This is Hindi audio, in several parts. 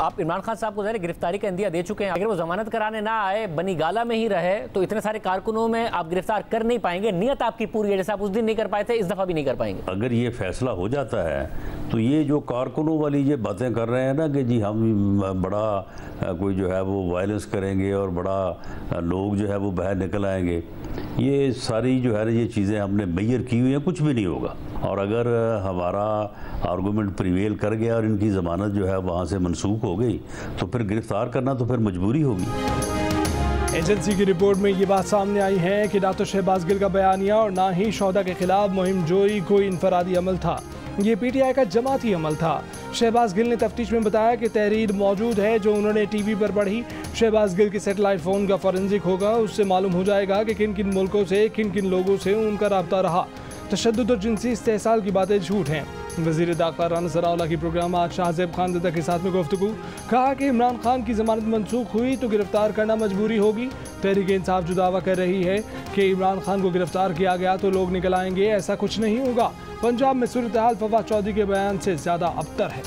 आप इमरान खान साहब को ज़ाहिर गिरफ्तारी का इंदिया दे चुके हैं, अगर वो जमानत कराने ना आए, बनीगाला में ही रहे, तो इतने सारे कारकुनों में आप गिरफ्तार कर नहीं पाएंगे। नियत आपकी पूरी है, जैसे आप उस दिन नहीं कर पाए थे, इस दफ़ा भी नहीं कर पाएंगे। अगर ये फैसला हो जाता है तो ये जो कारकुनों वाली ये बातें कर रहे हैं ना कि जी हम बड़ा कोई जो है वो वायलेंस करेंगे और बड़ा लोग जो है वो बाहर निकल आएंगे, ये सारी जो है ना ये चीज़ें हमने मैयर की हुई हैं, कुछ भी नहीं होगा। और अगर हमारा आर्गूमेंट प्रिवेल कर गया और इनकी ज़मानत जो है वहाँ से मनसूख हो गई तो फिर गिरफ्तार करना तो फिर मजबूरी होगी। एजेंसी की रिपोर्ट में ये बात सामने आई है कि ना तो शहबाज गिल का बयानिया और ना ही शौदा के खिलाफ मुहिम जोरी कोई इनफरादी अमल था, ये पीटीआई का जमाती अमल था। शहबाज गिल ने तफ्तीश में बताया कि तहरीर मौजूद है जो उन्होंने टीवी पर पढ़ी। शहबाज गिल के सेटेलाइट फ़ोन का फॉरेंसिक होगा, उससे मालूम हो जाएगा कि किन किन मुल्कों से किन किन लोगों से उनका रब्ता रहा। तशद्दुद और जिनसी इस्तेहसाल की बातें झूठ हैं। वज़ीर दाखिला राना सनाउल्लाह की प्रोग्राम आज शाहज़ेब खानज़दा के साथ में गुफ्तगू, कहा कि इमरान खान की ज़मानत मनसूख हुई तो गिरफ्तार करना मजबूरी होगी। तहरीक इंसाफ जो दावा कर रही है कि इमरान खान को गिरफ्तार किया गया तो लोग निकल आएंगे, ऐसा कुछ नहीं होगा। पंजाब में सूरत हाल फवाद चौधरी के बयान से ज़्यादा अबतर है।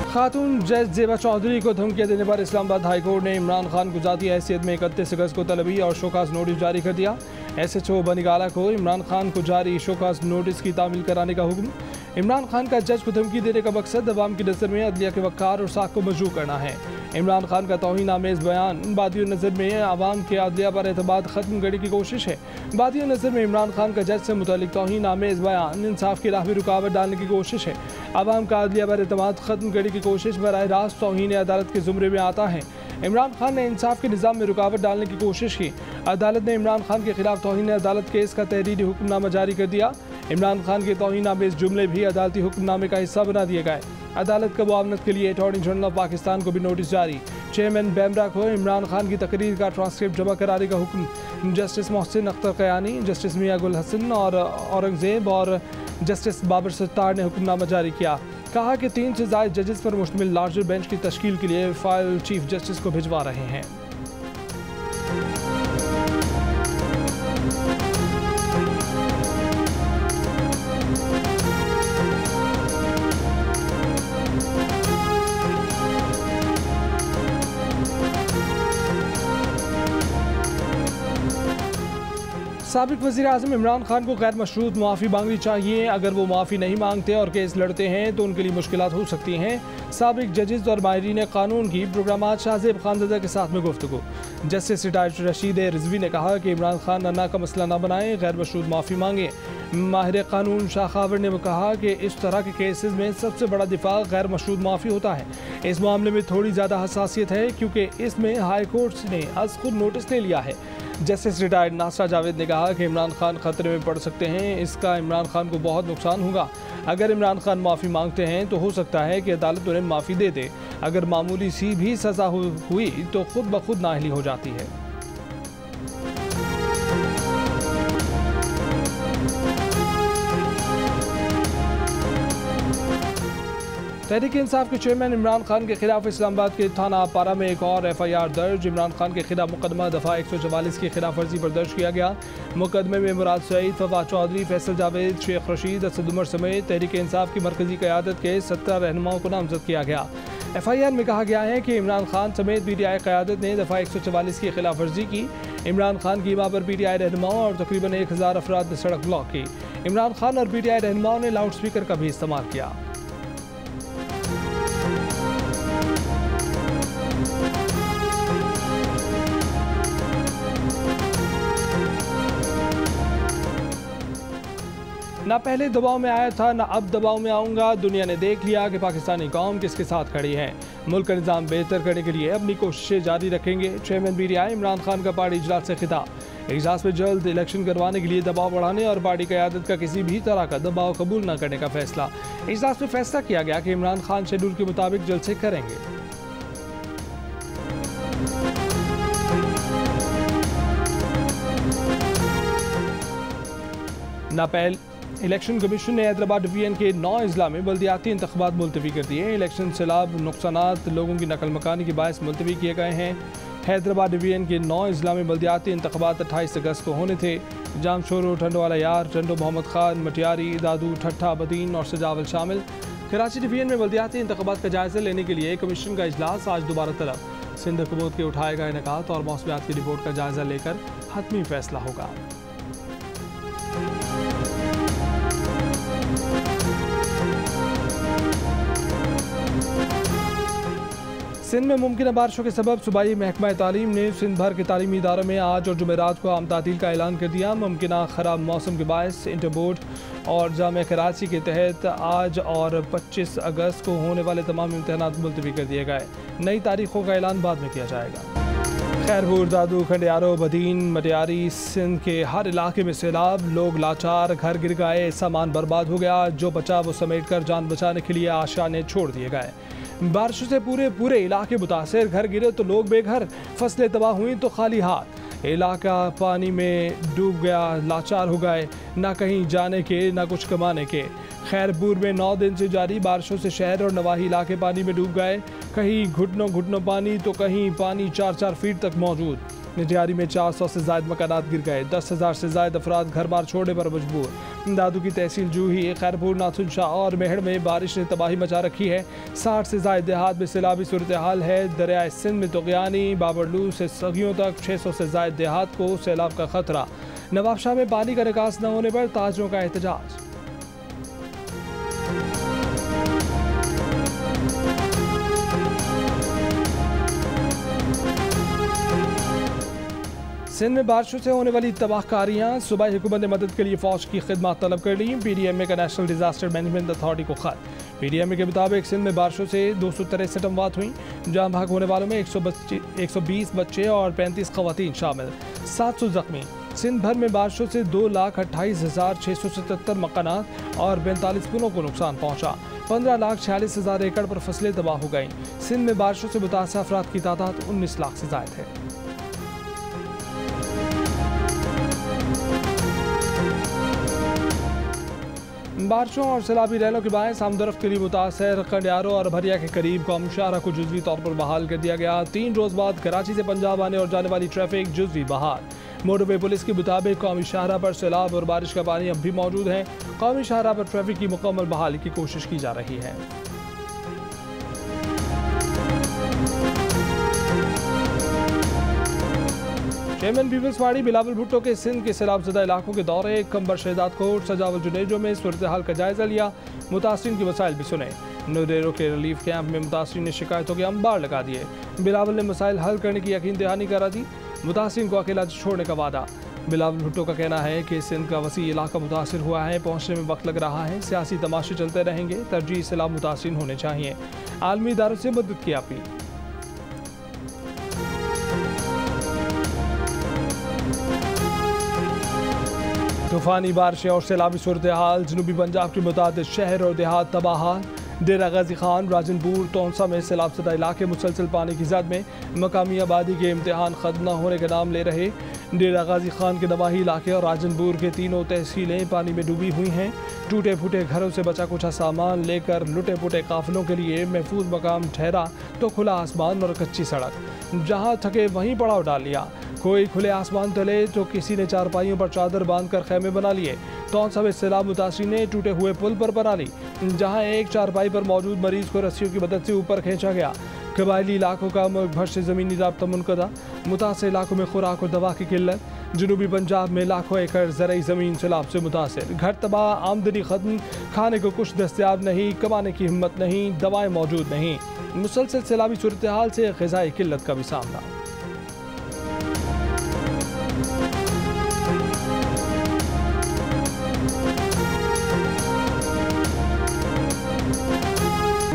खातून जज ज़ेबा चौधरी को धमकियां देने पर इस्लामाबाद हाई कोर्ट ने इमरान खान को ज़ाती हैसियत में 31 अगस्त को तलबी और शोकास नोटिस जारी कर दिया। SHO बनीगाला को इमरान खान को जारी शोकास नोटिस की तामील कराने का हुक्म। इमरान खान का जज को धमकी देने का मकसद अवाम की नज़र में अदलिया के वक़ार और साख को मजबूत करना है। इमरान खान का तौहीन आमेज़ बयान बादियों नज़र में आवाम के अदलिया पर एतमाद ख़त्म करने की कोशिश है। बादियों नज़र में इमरान खान का जज से मुतालिक तौहीन आमेज़ बयान इंसाफ की राह में रुकावट डालने की कोशिश है। आवाम का अदलिया पर एतमाद ख़त्म करने की कोशिश बराह रास्त तौहीन अदालत के ज़ुमरे में आता है। इमरान खान ने इंसाफ के निज़ाम में रुकावट डालने की कोशिश की। अदालत ने इमरान खान के खिलाफ तौहीन अदालत केस का तहरीरी हुक्मनामा जारी कर दिया। इमरान खान के तौहीन आमेज़ जुमले भी अदालती हुक्मनामे का हिस्सा बना दिए गए। अदालत का मुआवनत के लिए अटॉर्नी जनरल ऑफ पाकिस्तान को भी नोटिस जारी। चेयरमैन बैमरा को इमरान खान की तकरीर का ट्रांसक्रिप्ट जमा कराने का हुक्म। जस्टिस मोहसिन अख्तर कयानी, जस्टिस मियां गुल हसन और औरंगजेब और जस्टिस बाबर सत्तार ने हुक्मनामा जारी किया। कहा कि 3 से ज़ायद जजेस पर मुश्तमिल लार्जर बेंच की तश्कील के लिए फाइल चीफ जस्टिस को भिजवा रहे हैं। साबिक वज़ीर आज़म इमरान खान को गैर मशरूत मुआफ़ी मांगनी चाहिए। अगर वो मुआफ़ी नहीं मांगते और केस लड़ते हैं तो उनके लिए मुश्किलात हो सकती हैं। साबिक जजेस और माहिरीन कानून की प्रोग्राम आज शाहज़ेब खानज़दा के साथ में गुफ्तगू। जस्टिस रिटायर्ड रशीद रिजवी ने कहा कि इमरान खान अन्ना का मसला न बनाएं, गैर मशरूत माफ़ी मांगे। माहिर कानून शाह खावर ने कहा कि इस तरह के केसेस में सबसे बड़ा दिफा गैर मशरूत माफ़ी होता है। इस मामले में थोड़ी ज़्यादा हसासियत है क्योंकि इसमें हाई कोर्ट ने आज खुद नोटिस ले लिया है। जस्टिस रिटायर्ड नासरा जावेद ने कहा कि इमरान खान खतरे में पड़ सकते हैं, इसका इमरान खान को बहुत नुकसान होगा। अगर इमरान खान माफ़ी मांगते हैं तो हो सकता है कि अदालत उन्हें माफ़ी दे दे। अगर मामूली सी भी सज़ा हुई तो खुद ब खुद नाअहली हो जाती है। तहरीक इंसाफ के चेयरमैन इमरान खान के खिलाफ इस्लामाबाद के थाना पारा में एक और FIR दर्ज। इमरान खान के खिलाफ मुकदमा दफ़ा 144 की खिलाफ वर्जी पर दर्ज किया गया। मुकदमे में मुराद सईद, फवाद चौधरी, फैसल जावेद, शेख रशीद, असद उमर समेत तहरीक इंसाफ की मरकजी क़यादत के 17 रहनुमाओं को नामजद किया गया। FIR में कहा गया है कि इमरान खान समेत PTI क़यादत ने दफ़ा 144 की खिलाफ वर्जी की। इमरान खान की मां पर PTI रहनुमाओं और तकरीबन 1000 अफराद ने सड़क ब्लॉक की। इमरान खान और PTI रहनुमाओं ने लाउड स्पीकर का भी इस्तेमाल किया। ना पहले दबाव में आया था, ना अब दबाव में आऊँगा। दुनिया ने देख लिया कि पाकिस्तानी कौम किसके साथ खड़ी है। मुल्क का निज़ाम बेहतर करने के लिए अपनी कोशिशें जारी रखेंगे। चेयरमैन PTI इमरान खान का पार्टी इजलास से खिताब। इजलास में जल्द इलेक्शन करवाने के लिए दबाव बढ़ाने और पार्टी क़यादत का किसी भी तरह का दबाव कबूल न करने का फैसला। इजलास में फैसला किया गया कि इमरान खान शेड्यूल के मुताबिक जलसे करेंगे। नापेल इलेक्शन कमीशन ने हैदराबाद डिवीजन के 9 अजला में बल्दियाती इंतखाबात मुलतवी कर दिए। इलेक्शन सैलाब नुकसानात लोगों की नकल मकानी के बायस मुलतवी किए गए हैं। हैदराबाद डिवीजन के 9 इस्लामी बल्दियाती इंतखाबात 28 अगस्त को होने थे। जामशोरो, टंडोवाला यार, टंडो मोहम्मद खान, मटियारी, दादू, ठट्ठा, बदीन और सजावल शामिल। कराची डिवीजन में बल्दियाती इंतखाबात का जायजा लेने के लिए कमीशन का इजलास आज दोबारा तलब। सिंध हुकूमत के उठाएगा इनेकात और मौसमियात की रिपोर्ट का जायजा लेकर हतमी फैसला होगा। सिंध में मुमकिन बारिशों के सबब सूबाई महकमा तालीम ने सिंध भर के तालीमी इदारों में आज और जुमेरात को आम तातील का ऐलान कर दिया। मुमकिन ख़राब मौसम के बायस इंटर बोर्ड और जामिया कराची के तहत आज और 25 अगस्त को होने वाले तमाम इम्तहानात मुलतवी कर दिए गए। नई तारीखों का ऐलान बाद में किया जाएगा। खैरपुर, दादू, खंडियारो, बदीन, मटियारी, सिंध के हर इलाके में सैलाब, लोग लाचार, घर गिर गए, सामान बर्बाद हो गया। जो बचा वो समेट कर जान बचाने के लिए आशाने छोड़ दिए गए। बारिशों से पूरे इलाके मुतासर, घर गिरे तो लोग बेघर, फसलें तबाह हुई तो खाली हाथ। इलाका पानी में डूब गया, लाचार हो गए, ना कहीं जाने के ना कुछ कमाने के। खैरपुर में 9 दिन से जारी बारिशों से शहर और नवाही इलाके पानी में डूब गए। कहीं घुटनों पानी तो कहीं पानी 4-4 फीट तक मौजूद। निजारी में 400 से ज़ायद मकानात गिर गए। 10,000 से ज़ायद अफराद घर बार छोड़ने पर मजबूर। दादू की तहसील जूही, खैरपुर, नाथुन शाह और मेहड़ में बारिश ने तबाही मचा रखी है। 60 से ज़ायद देहात में सैलाबी सूरत हाल है। दरियाए सिंध में तुग़यानी, बाबरलू से सगियों तक 600 से ज़ायद देहात को सैलाब का खतरा। नवाबशाह में पानी का निकास न होने पर ताजरों का एहतजाज। सिंध में बारिशों से होने वाली तबाहकारियाँ, सूबाई हुकूमत ने मदद के लिए फ़ौज की खिदमत तलब कर ली। PDMA का नेशनल डिजास्टर मैनेजमेंट अथॉरिटी को खत। PDMA के मुताबिक सिंध में बारिशों से 263 अमवात हुई। जान भाग होने वालों में 120 बच्चे और 35 खवातीन शामिल, 700 जख्मी। सिंध भर में बारिशों से 2,28,677 मकानात और 45 पुलों को नुकसान पहुँचा। 15,46,000 एकड़ पर फसलें तबाह हो गईं। सिंध में बारिशों से मुतासर अफराद की तादाद 19 लाख से ज़ायद है। बारिशों और सैलाबी रैलों के बायस आमदरफ्त के लिए मुतासर खंडियारो और भरिया के करीब कौमी शाहरा को जुज़वी तौर पर बहाल कर दिया गया। 3 रोज़ बाद कराची से पंजाब आने और जाने वाली ट्रैफिक जुज़वी बहाल। मोटरवे पुलिस के मुताबिक कौमी शाहरा पर सैलाब और बारिश का पानी अब भी मौजूद है। कौमी शाहरा पर ट्रैफिक की मुकम्मल बहाली की कोशिश की जा रही है। Chairman people's party Bilawal Bhutto के सिंध के सैलाबज़दा इलाकों के दौरे, कंबर शहजाद कोट, सजावल जुनेजो में सूरत हाल का जायजा लिया। मुतासरीन के मसाइल भी सुने। नुरेरो के रिलीफ कैंप में मुतासरीन ने शिकायतों के अंबार लगा दिए। बिलावल ने मसाइल हल करने की यकीन दहानी करा दी। मुतासरीन को अकेला छोड़ने का वादा। बिलावल भुट्टो का कहना है कि सिंध का वसी इलाका मुतासर हुआ है, पहुँचने में वक्त लग रहा है। सियासी तमाशे चलते रहेंगे, तरजीह सैलाब मुतासरीन होने चाहिए। आलमी इदारों से मदद की अपील। तूफानी बारिशें और सैलाबी सूरत हाल, जनूबी पंजाब के मुताबिक शहर और देहात तबाह। डेरा गाजी खान, राजनपुर, तौंसा में सैलाबज़दा इलाके मुसलसल पानी की जद में। मकामी आबादी के इम्तहान खत्म न होने का नाम ले रहे। डेरा गाजी खान के नवाही इलाके और राजनपुर के तीनों तहसीलें पानी में डूबी हुई हैं। टूटे फूटे घरों से बचा कुछ सामान लेकर लुटे पुटे काफिलों के लिए महफूज मकाम ठहरा तो खुला आसमान और कच्ची सड़क। जहाँ थके वहीं पड़ाव डाल लिया। कोई खुले आसमान तले तो किसी ने चारपाइयों पर चादर बांधकर खैमे बना लिए। तौंसा में सैलाब मुतासरीन ने टूटे हुए पुल पर बना ली, जहां एक चारपाई पर मौजूद मरीज को रस्सियों की मदद से ऊपर खींचा गया। कबायली इलाकों का मुल्क भर से ज़मीनी राब्ता मुनक़दा। मुतासर इलाकों में खुराक और दवा की किल्लत। जनूबी पंजाब में लाखों एकड़ ज़रई ज़मीन सैलाब से मुतासर। घर तबाह, आमदनी ख़त्म, खाने को कुछ दस्तियाब नहीं, कमाने की हिम्मत नहीं, दवाएँ मौजूद नहीं। मुसलसल सैलाबी सूरत हाल से ग़िज़ाई किल्लत का भी सामना।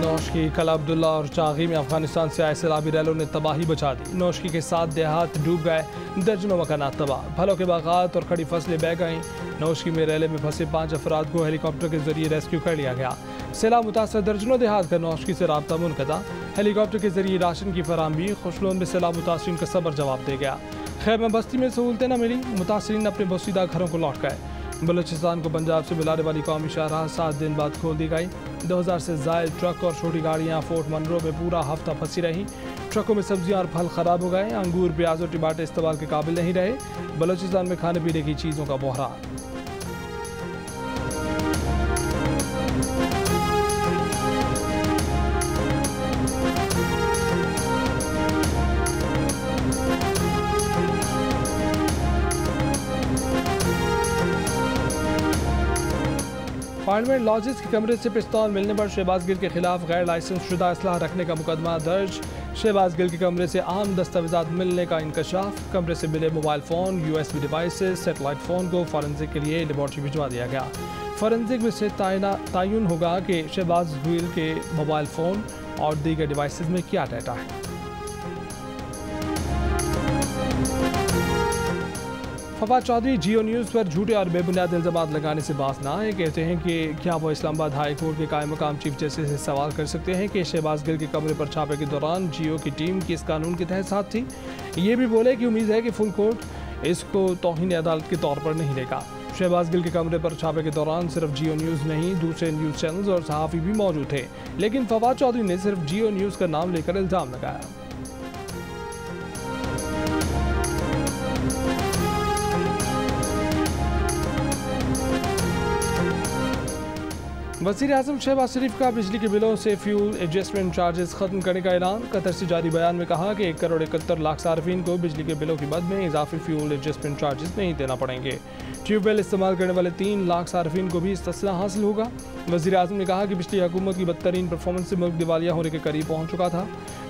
नौशकी, कला अब्दुल्ला और चागी में अफगानिस्तान से आए सैलाबी रैलों ने तबाही बचा दी। नौशकी के 7 देहात डूब गए, दर्जनों मकानात तबाह। फलों के बागात और खड़ी फसलें बह गईं। नौशकी में रैले में फंसे 5 अफराद को हेलीकॉप्टर के जरिए रेस्क्यू कर लिया गया। सैलाब मुतासर दर्जनों देहात का नौशकी से राब्ता मुनक़ता। हेलीकॉप्टर के जरिए राशन की फराहमी। खुशलोन में सैलाब मुतासरीन का सबर जवाब दे गया। खैर में बस्ती में सहूलतें न मिली, मुतासरीन अपने बसीदा घरों को लौट गए। बलूचिस्तान को पंजाब से मिलाने वाली कौमी शाहराह 7 दिन बाद खोल दी गई। 2000 से ज़ायद ट्रक और छोटी गाड़ियां फोर्ट मनरो में पूरा हफ्ता फंसी रहीं। ट्रकों में सब्जियां और फल खराब हो गए। अंगूर, प्याज और टमाटर इस्तेमाल के काबिल नहीं रहे। बलूचिस्तान में खाने पीने की चीज़ों का बहरान। पार्लियामेंट लॉजेस के कमरे से पिस्तौल मिलने पर शहबाज गिल के खिलाफ गैर लाइसेंस शुदा असलाह रखने का मुकदमा दर्ज। शहबाज गिल के कमरे से आम दस्तावेजात मिलने का इंकशाफ। कमरे से मिले mobile phone, USB devices, satellite phone को फॉरेंसिक के लिए लेबॉर्ट्री भिजवा दिया गया। फॉरेंसिक में से तयन होगा कि शहबाज गिल के मोबाइल फ़ोन और दीगर डिवाइसेस में क्या डाटा है। फवाद चौधरी जियो न्यूज़ पर झूठे और बेबुनियाद इल्ज़ामात लगाने से बाज ना आए। कहते हैं कि क्या वो इस्लामाबाद हाई कोर्ट के कायम मकाम चीफ जस्टिस से सवाल कर सकते हैं कि शहबाज गिल के कमरे पर छापे के दौरान जियो की टीम किस कानून के तहत साथ थी। ये भी बोले कि उम्मीद है कि फुल कोर्ट इसको तौहीन अदालत के तौर पर नहीं लेगा। शहबाज गिल के कमरे पर छापे के दौरान सिर्फ जियो न्यूज़ नहीं, दूसरे न्यूज़ चैनल्स और सहाफ़ी भी मौजूद थे, लेकिन फवाद चौधरी ने सिर्फ जियो न्यूज़ का नाम लेकर इल्ज़ाम लगाया। वज़ीर आज़म शहबाज शरीफ का बिजली के बिलों से फ्यूल एडजस्टमेंट चार्जेस खत्म करने का ऐलान। कतर से जारी बयान में कहा कि 1,71,00,000 सार्फिन को बिजली के बिलों की मद में इजाफी फ्यूल एडजस्टमेंट चार्जेस नहीं देना पड़ेंगे। ट्यूबवेल इस्तेमाल करने वाले 3 लाख सार्फिन को भी इस्तिस्ना हासिल होगा। वज़ीर आज़म ने कहा कि पिछली हुकूमत की बदतरीन परफॉर्मेंस से मुल्क दिवालिया होने के करीब पहुँच चुका था।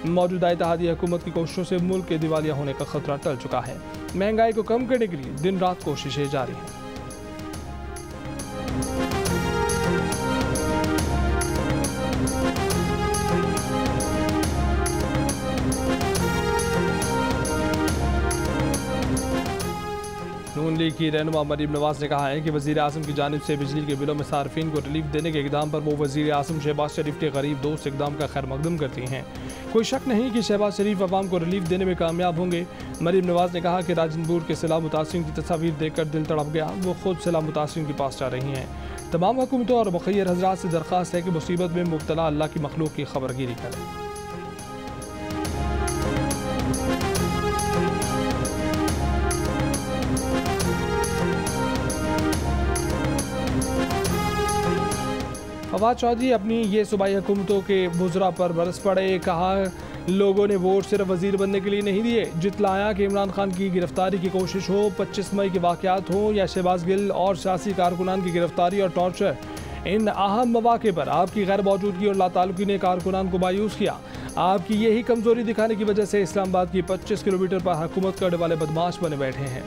मौजूदा इत्तेहादी हुकूमत की कोशिशों से मुल्क के दिवालिया होने का खतरा टल चुका है। महंगाई को कम करने के लिए दिन रात कोशिशें जारी हैं। नून लीग की रहनुमा मरीम नवाज ने कहा है कि वज़ीर आज़म की जानिब से बिजली के बिलों में सार्फिन को रिलीफ देने के इक़दाम पर वो वज़ीर आज़म शहबाज शरीफ के गरीब दोस्त इक़दाम का खैर मकदम करती हैं। कोई शक नहीं कि शहबाज शरीफ अवाम को रिलीफ देने में कामयाब होंगे। मरीम नवाज ने कहा कि राजनपुर के सैलाब मुतासिरीन की तस्वीर देखकर दिल तड़प गया। वो खुद सैलाब मुतासिरीन के पास जा रही हैं। तमाम हुकूमतों और मुखय्यर हज़रात से दरख्वास्त है कि मुसीबत में मुब्तला अल्लाह की मखलूक की खबरगिरी करें। फवाद चौधरी अपनी ये सूबाई हुकूमतों के बुज़रा पर बरस पड़े। कहा लोगों ने वोट सिर्फ वजीर बनने के लिए नहीं दिए। जितलाया कि इमरान खान की गिरफ्तारी की कोशिश हो, 25 मई के वाक़यात हो या शहबाज गिल और सियासी कारकुनान की गिरफ्तारी और टॉर्चर, इन अहम मौके पर आपकी गैर मौजूदगी और लाताल्लुकी ने कारकुनान को मायूस किया। आपकी यही कमज़ोरी दिखाने की वजह से इस्लामाबाद की 25 किलोमीटर पर हुकूमत करने वाले बदमाश बने बैठे हैं।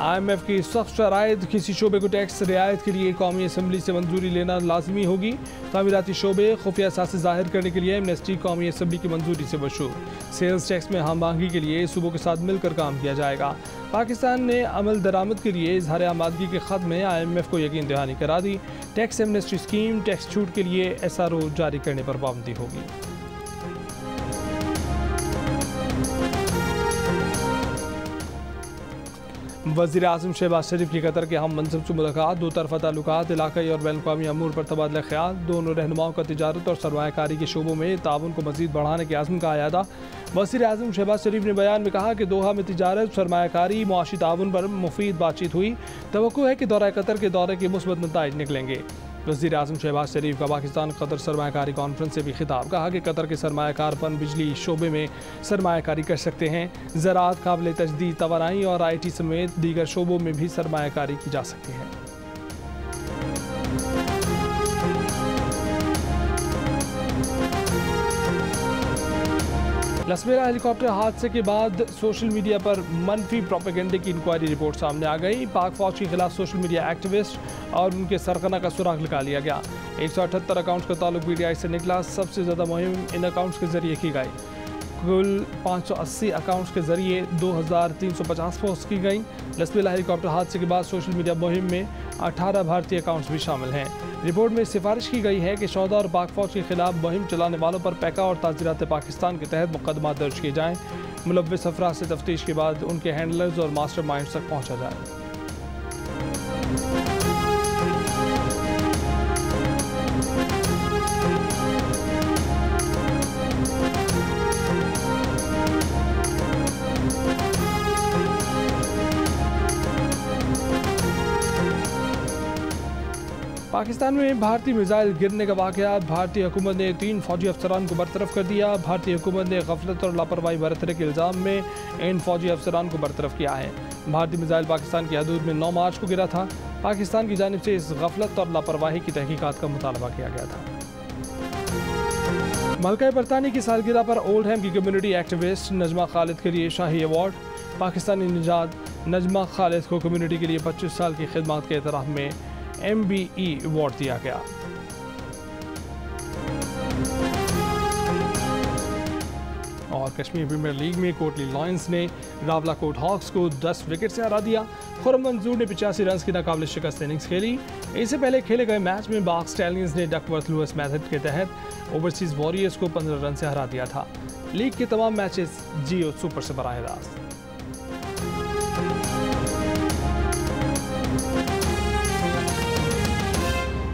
IMF की सख्त शराइत, किसी शोबे को टैक्स रियायत के लिए कौमी असम्बली से मंजूरी लेना लाजमी होगी। तामीराती शोबे खुफिया असासे ज़ाहिर करने के लिए एमनेस्टी कौमी असम्बली की मंजूरी से मशहूर। सेल्स टैक्स में हम आहंगी के लिए सूबों के साथ मिलकर काम किया जाएगा। पाकिस्तान ने अमल दरामद के लिए इजहार आमादगी के ख़त में IMF को यकीन दहानी करा दी। टैक्स एमनेस्टी स्कीम, टैक्स छूट के लिए SRO जारी करने पर पाबंदी होगी। वज़ीर आज़म शहबाज शरीफ की कतर के हम मनसब से मुलाकात। दो तरफ़ा ताल्लुकात, इलाक़ाई और बैन-अक़वामी अमूर पर तबादला ख़याल। दोनों रहनुमाओं का तिजारत और सरमायाकारी के शोबों में ताउन को मज़ीद बढ़ाने के आज़म का अयादा। वज़ीर आज़म शहबाज शरीफ ने बयान में कहा कि दोहा में तिजारत, सरमायाकारी, मुआशी ताउन पर मुफीद बातचीत हुई। तवक्को है कि दौरा कतर के दौरे के मुस्बत नताइज निकलेंगे। वज़ीर आज़म शहबाज शरीफ का पाकिस्तान कतर सरमायाकारी कॉन्फ्रेंस से भी खिताब। कहा कि कतर के सरमायाकारपन बिजली शोबे में सरमायाकारी कर सकते हैं। ज़राअत, काबिल तजदीद तवानाई और IT समेत दीगर शोबों में भी सरमायाकारी की जा सकती है। लसमेरा हेलीकॉप्टर हादसे के बाद सोशल मीडिया पर मनफी प्रोपेगेंडे की इंक्वायरी रिपोर्ट सामने आ गई। पाक फौज के खिलाफ सोशल मीडिया एक्टिविस्ट और उनके सरगना का सुराग निकाल लिया गया। 178 अकाउंट्स का ताल्लुक PTI से निकला। सबसे ज़्यादा मुहिम इन अकाउंट्स के ज़रिए की गई। कुल 580 अकाउंट्स के ज़रिए 2350 पोस्ट की गई। लसबेला हेलीकॉप्टर हादसे के बाद सोशल मीडिया मुहिम में 18 भारतीय अकाउंट्स भी शामिल हैं। रिपोर्ट में सिफारिश की गई है कि शोधा और पाक फौज के खिलाफ मुहिम चलाने वालों पर पैका और ताज़ीरात पाकिस्तान के तहत मुकदमा दर्ज किए जाएँ। मुलव्विस अफराद से तफ्तीश के बाद उनके हैंडलर्स और मास्टरमाइंड्स तक पहुँचा जाए। पाकिस्तान में भारतीय मिसाइल गिरने का वाक़या। भारतीय हुकूमत ने 3 फौजी अफसरान को बरतरफ कर दिया। भारतीय हुकूमत ने गफलत और लापरवाही बरतने के इल्ज़ाम में इन फौजी अफसरान को बरतरफ किया है। भारतीय मिसाइल पाकिस्तान की हदूद में 9 मार्च को गिरा था। पाकिस्तान की जानिब से इस गफलत और लापरवाही की तहकीकात का मुतालबा किया गया था। मलका बरतानी की सालगिरह पर ओल्डहैम की कम्युनिटी एक्टिविस्ट नजमा खालिद के लिए शाही अवार्ड। पाकिस्तानी निजात नजमा खालिद को कम्युनिटी के लिए 25 साल की खिदमत के एतराफ़ में MBE अवार्ड दिया गया। और कश्मीर प्रीमियर लीग में कोटली लॉयंस ने रावलाकोट हॉक्स को 10 विकेट से हरा दिया। खुर्रम मंजूर ने 85 रन की नाकाबिल शिकस्त इनिंग्स खेली। इससे पहले खेले गए मैच में बाग स्टैलियंस ने डकवर्थ लुइस मेथड के तहत ओवरसीज वॉरियर्स को 15 रन से हरा दिया था। लीग के तमाम मैचेस जियो सुपर से बराह रास्त।